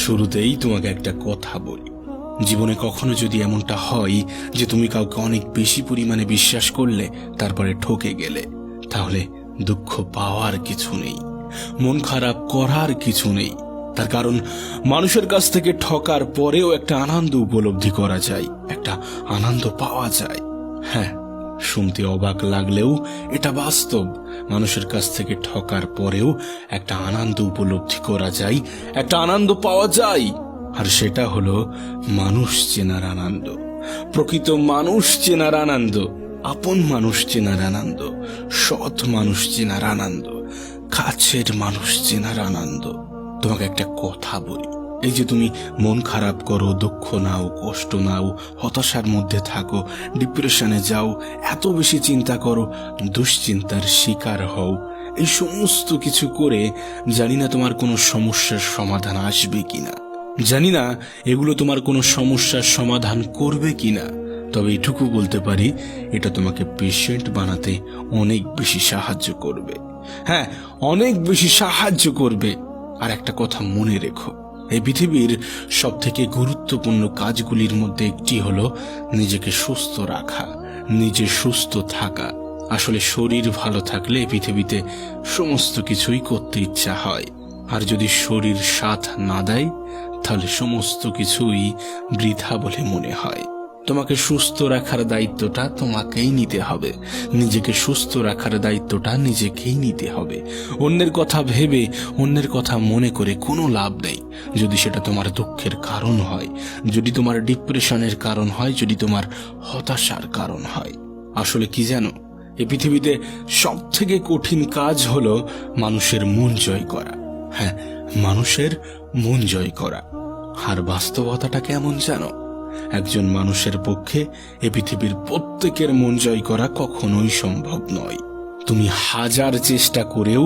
শুরুতেই তোমাকে একটা কথা বলি, জীবনে কখনো যদি এমনটা হয় যে তুমি কাউকে অনেক বেশি পরিমাণে বিশ্বাস করলে তারপরে ঠকে গেলে, তাহলে দুঃখ পাওয়ার কিছু নেই, মন খারাপ করার কিছু নেই। তার কারণ মানুষের কাছ থেকে ঠকার পরেও একটা আনন্দ উপলব্ধি করা যায়, একটা আনন্দ পাওয়া যায়। হ্যাঁ, শুনতে অবাক লাগলেও এটা বাস্তব। মানুষের কাছ থেকে ঠকার পরেও একটা আনন্দ উপলব্ধি করা যায়, একটা আনন্দ পাওয়া যায়। আর সেটা হলো মানুষ চেনার আনন্দ, প্রকৃত মানুষ চেনার আনন্দ, আপন মানুষ চেনার আনন্দ, সৎ মানুষ চেনার আনন্দ, কাছের মানুষ চেনার আনন্দ। তোমাকে একটা কথা বলি, এই যে তুমি মন খারাপ করো, দুঃখ নাও, কষ্ট নাও, হতাশার মধ্যে থাকো, ডিপ্রেশনে যাও, এত বেশি চিন্তা করো, দুশ্চিন্তার শিকার হও, এই সমস্ত কিছু করে জানি না তোমার কোনো সমস্যার সমাধান আসবে কিনা, জানি না এগুলো তোমার কোনো সমস্যার সমাধান করবে কিনা, তবে এটুকু বলতে পারি, এটা তোমাকে পেশেন্ট বানাতে অনেক বেশি সাহায্য করবে। হ্যাঁ, অনেক বেশি সাহায্য করবে। আর একটা কথা মনে রেখো, এই পৃথিবীর সব থেকে গুরুত্বপূর্ণ কাজগুলির মধ্যে একটি হলো নিজেকে সুস্থ রাখা, নিজে সুস্থ থাকা। আসলে শরীর ভালো থাকলে পৃথিবীতে সমস্ত কিছুই করতে ইচ্ছা হয়, আর যদি শরীর সাথ না দেয় তাহলে সমস্ত কিছুই বৃথা বলে মনে হয়। তোমাকে সুস্থ রাখার দায়িত্বটা তোমাকেই নিতে হবে, নিজেকে সুস্থ রাখার দায়িত্বটা নিজেকেই নিতে হবে। অন্যের কথা ভেবে, অন্যের কথা মনে করে কোনো লাভ নেই। যদি সেটা তোমার দুঃখের কারণ হয়, যদি তোমার ডিপ্রেশনের কারণ হয়, যদি তোমার হতাশার কারণ হয়। আসলে কি জানো, এই পৃথিবীতে সব থেকে কঠিন কাজ হলো মানুষের মন জয় করা। হ্যাঁ, মানুষের মন জয় করা। আর বাস্তবতাটা কেমন জানো, একজন মানুষের পক্ষে এ পৃথিবীর প্রত্যেকের মন জয় করা কখনোই সম্ভব নয়। তুমি হাজার চেষ্টা করেও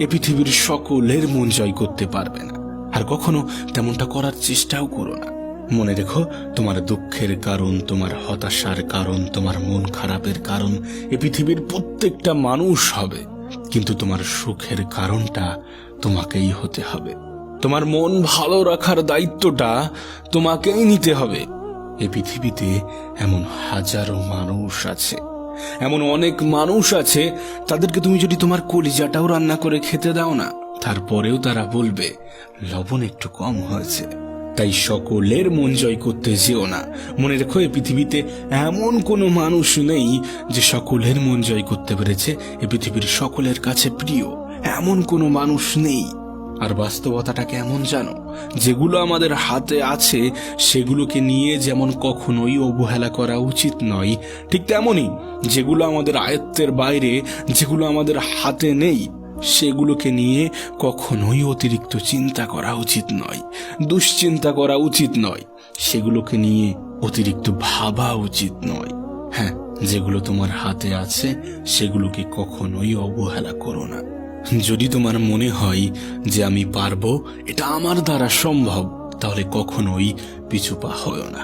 এ পৃথিবীর সকলের মন জয় করতে পারবে না, আর কখনো তেমনটা করার চেষ্টাও করো না। মনে রেখো, তোমার দুঃখের কারণ, তোমার হতাশার কারণ, তোমার মন খারাপের কারণ এ পৃথিবীর প্রত্যেকটা মানুষ হবে, কিন্তু তোমার সুখের কারণটা তোমাকেই হতে হবে। তোমার মন ভালো রাখার দায়িত্বটা তোমাকেই নিতে হবে। এই পৃথিবীতে এমন হাজারো মানুষ আছে, এমন অনেক মানুষ আছে, তাদেরকে তুমি যদি তোমার কলিজাটাও রান্না করে খেতে দাও না, তারপরেও তারা বলবে লবণ একটু কম হয়েছে। তাই সকলের মন জয় করতে যেও না। মনে রেখো, এই পৃথিবীতে এমন কোনো মানুষ নেই যে সকলের মন জয় করতে পেরেছে, এই পৃথিবীর সকলের কাছে প্রিয় এমন কোনো মানুষ নেই। আর বাস্তবতাটা কেমন জানো, যেগুলো আমাদের হাতে আছে সেগুলোকে নিয়ে যেমন কখনোই অবহেলা করা উচিত নয়, ঠিক তেমনই যেগুলো আমাদের আয়ত্তের বাইরে, যেগুলো আমাদের হাতে নেই, সেগুলোকে নিয়ে কখনোই অতিরিক্ত চিন্তা করা উচিত নয়, দুশ্চিন্তা করা উচিত নয়, সেগুলোকে নিয়ে অতিরিক্ত ভাবা উচিত নয়। হ্যাঁ, যেগুলো তোমার হাতে আছে সেগুলোকে কখনোই অবহেলা করো না। যদি তোমার মনে হয় যে আমি পারবো, এটা আমার দ্বারা সম্ভব, তাহলে কখনোই পিছু পা হয়ো না।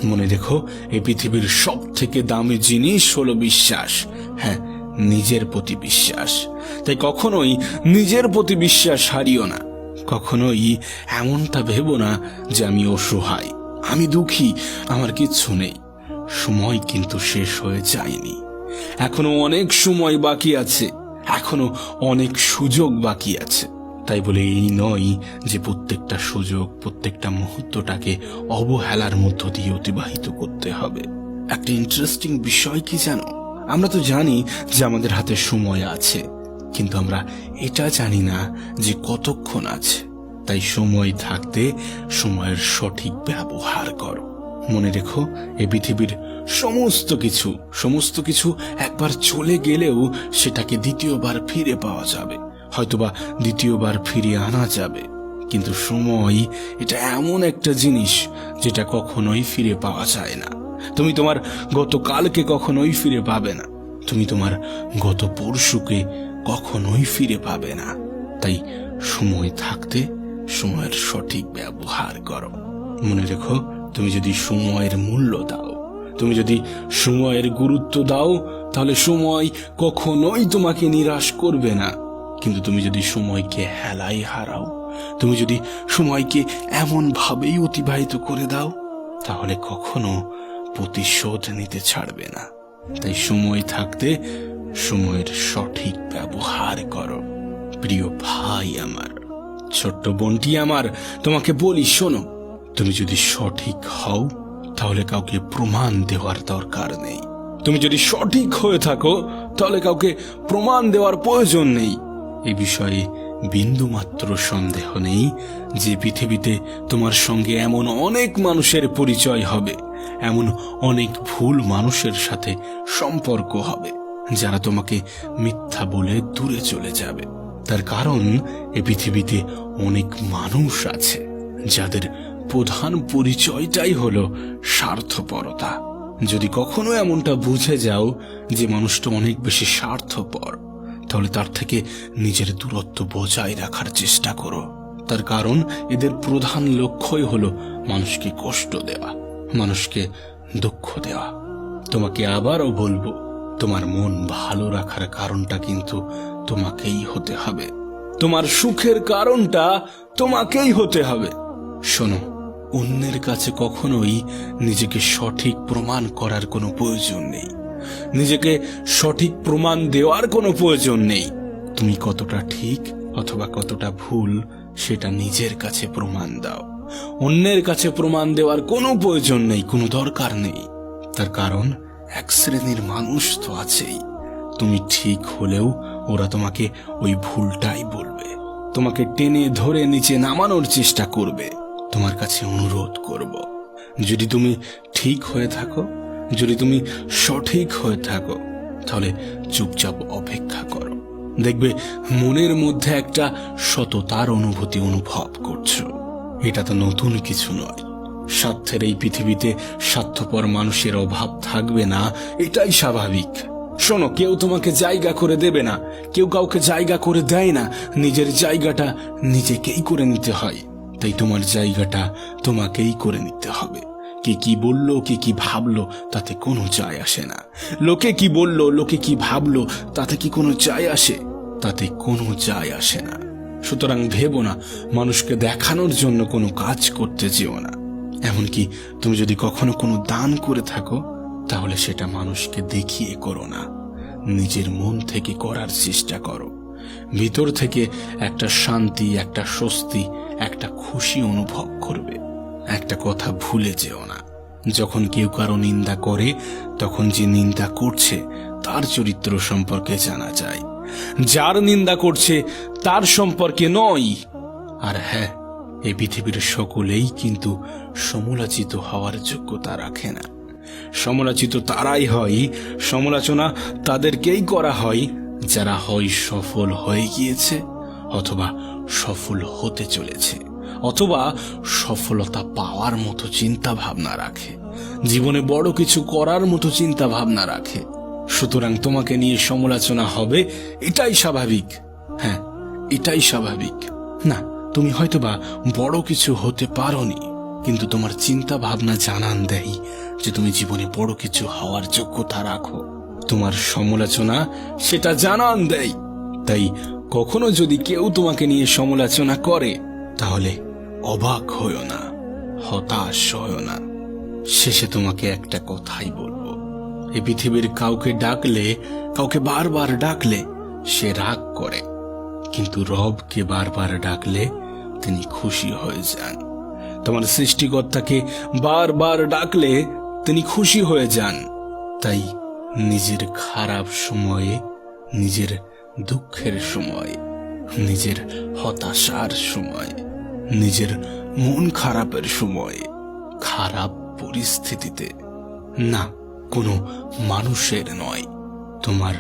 মনে রেখো, এই পৃথিবীর সব থেকে দামি জিনিস হলো বিশ্বাস। হ্যাঁ, নিজের প্রতি বিশ্বাস। তাই কখনোই নিজের প্রতি বিশ্বাস হারিও না। কখনোই এমনটা ভেবো না যে আমি অসহায়, আমি দুঃখী, আমার কিচ্ছু নেই। সময় কিন্তু শেষ হয়ে যায়নি, এখনো অনেক সময় বাকি আছে, এখনো অনেক সুযোগ বাকি আছে। তাই বলে এই নয় যে প্রত্যেকটা সুযোগ, প্রত্যেকটা মুহূর্তটাকে অবহেলার মধ্য দিয়ে অতিবাহিত করতে হবে। একটা ইন্টারেস্টিং বিষয় কি জানো, আমরা তো জানি যে আমাদের হাতে সময় আছে, কিন্তু আমরা এটা জানি না যে কতক্ষণ আছে। তাই সময় থাকতে সময়ের সঠিক ব্যবহার করো। মনে রেখো, এই পৃথিবীর সমস্ত কিছু একবার চলে গেলেও সেটাকে দ্বিতীয়বার ফিরে পাওয়া যাবে, হয়তোবা দ্বিতীয়বার ফিরিয়ে আনা যাবে, কিন্তু সময় এটা এমন একটা জিনিস যেটা কখনোই ফিরে পাওয়া যায় না। তুমি তোমার গতকালকে কখনোই ফিরে পাবে না, তুমি তোমার গত পরশুকে কখনোই ফিরে পাবে না। তাই সময় থাকতে সময়ের সঠিক ব্যবহার করো। মনে রেখো, তুমি যদি সময়ের মূল্য দাও, তুমি যদি সময়ের গুরুত্ব দাও, তাহলে সময় কখনোই তোমাকে নিরাশ করবে না। কিন্তু তুমি যদি সময়কে হেলায় হারাও, তুমি যদি সময়কে এমন ভাবেই অতিবাহিত করে দাও, তাহলে কখনো প্রতিশোধ নিতে ছাড়বে না। তাই সময় থাকতে সময়ের সঠিক ব্যবহার করো। প্রিয় ভাই আমার, ছোট্ট বোনটি আমার, তোমাকে বলি শোনো, তুমি যদি সঠিক হও তাহলে কাউকে প্রমাণ দেওয়ার দরকার নেই। তুমি যদি সঠিক হয়ে থাকো তাহলে কাউকে প্রমাণ দেওয়ার প্রয়োজন নেই। এই বিষয়ে বিন্দুমাত্র সন্দেহ নেই যে পৃথিবীতে তোমার সঙ্গে এমন অনেক মানুষের পরিচয় হবে, এমন অনেক ভুল মানুষের সাথে সম্পর্ক হবে যারা তোমাকে মিথ্যা বলে দূরে চলে যাবে। তার কারণ এই পৃথিবীতে অনেক মানুষ আছে যাদের প্রধান পরিচয়টাই হলো স্বার্থপরতা। যদি কখনো এমনটা বুঝে যাও যে মানুষটা অনেক বেশি স্বার্থপর, তাহলে তার থেকে নিজের দূরত্ব বজায় রাখার চেষ্টা করো। তার কারণ এদের প্রধান লক্ষ্যই হলো মানুষকে কষ্ট দেওয়া, মানুষকে দুঃখ দেওয়া। তোমাকে আবারও বলবো, তোমার মন ভালো রাখার কারণটা কিন্তু তোমাকেই হতে হবে। তোমার সুখের কারণটা তোমাকেই হতে হবে। শোনো, অন্যের কাছে কখনোই নিজেকে সঠিক প্রমাণ করার কোনো প্রয়োজন নেই, নিজেকে সঠিক প্রমাণ দেওয়ার কোনো প্রয়োজন নেই। তুমি কতটা ঠিক অথবা কতটা ভুল সেটা নিজের কাছে প্রমাণ দাও। অন্যের কাছে প্রমাণ দেওয়ার কোনো প্রয়োজন নেই, কোনো দরকার নেই। তার কারণ এক শ্রেণীর মানুষ তো আছেই, তুমি ঠিক হলেও ওরা তোমাকে ওই ভুলটাই বলবে, তোমাকে টেনে ধরে নিচে নামানোর চেষ্টা করবে। তোমার কাছে অনুরোধ করব, যদি তুমি ঠিক হয়ে থাকো, যদি তুমি সঠিক হয়ে থাকো, তাহলে চুপচাপ অপেক্ষা করো। দেখবে মনের মধ্যে একটা সততার অনুভূতি অনুভব করছো। এটা তো নতুন কিছু নয়। স্বার্থের এই পৃথিবীতে স্বার্থপর মানুষের অভাব থাকবে না, এটাই স্বাভাবিক। শোনো, কেউ তোমাকে জায়গা করে দেবে না, কেউ কাউকে জায়গা করে দেয় না। নিজের জায়গাটা নিজেকেই করে নিতে হয়। তাই তোমার জায়গাটা তোমাকেই করে নিতে হবে। কে কি বললো, কে কি ভাবলো, তাতে কোনো যায় আসে না। লোকে কি বললো, লোকে কি ভাবলো, তাতে কি কোনো যায় আসে? তাতে কোনো যায় আসে না। সুতরাং ভেবো না, মানুষকে দেখানোর জন্য কোনো কাজ করতে যেও না। এমনকি তুমি যদি কখনো কোনো দান করে থাকো, তাহলে সেটা মানুষকে দেখিয়ে করো না, নিজের মন থেকে করার চেষ্টা করো। ভিতর থেকে একটা শান্তি, একটা স্বস্তি, একটা খুশি অনুভব করবে। একটা কথা ভুলে যেও না, যখন কেউ কারো নিন্দা করে, তখন যে নিন্দা করছে তার চরিত্র সম্পর্কে জানা যায়, যার নিন্দা করছে তার সম্পর্কে নয়। আর হ্যাঁ, এই পৃথিবীর সকলেই কিন্তু সমালোচিত হওয়ার যোগ্যতা রাখে না। সমালোচিত তারাই হয়, সমালোচনা তাদেরকেই করা হয় যারা হয় সফল হয়ে গিয়েছে, অথবা সফল হতে চলেছে, অথবা সফলতা পাওয়ার মতো চিন্তা ভাবনা রাখে, জীবনে বড় কিছু করার মতো চিন্তা ভাবনা রাখে। সুতরাং তোমাকে নিয়ে সমালোচনা হবে, এটাই স্বাভাবিক। হ্যাঁ, এটাই স্বাভাবিক। না, তুমি হয়তোবা বড় কিছু হতে পারোনি, কিন্তু তোমার চিন্তা ভাবনা জানান দেয় যে তুমি জীবনে বড় কিছু হওয়ার যোগ্যতা রাখো। তোমার সমালোচনা সেটা জানান দেয়। তাই কখনো যদি কেউ তোমাকে নিয়ে সমালোচনা করে, তাহলে অবাক হয়ো না, হতাশ হয়ো না। শেষে তোমাকে একটা কথাই বলবো, এই পৃথিবীর কাউকে ডাকলে, কাউকে বারবার ডাকলে সে রাগ করে, কিন্তু রবকে বারবার ডাকলে তিনি খুশি হয়ে যান। তোমার সৃষ্টিকর্তাকে বারবার ডাকলে তিনি খুশি হয়ে যান। তাই নিজের খারাপ সময়ে, নিজের দুঃখের সময়, নিজের হতাশার সময়, নিজের মন খারাপের সময়, খারাপ পরিস্থিতিতে না, কোনো মানুষের নয়, তোমার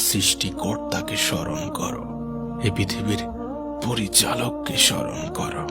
সৃষ্টিকর্তাকে স্মরণ করো, এই পৃথিবীর পরিচালককে স্মরণ করো।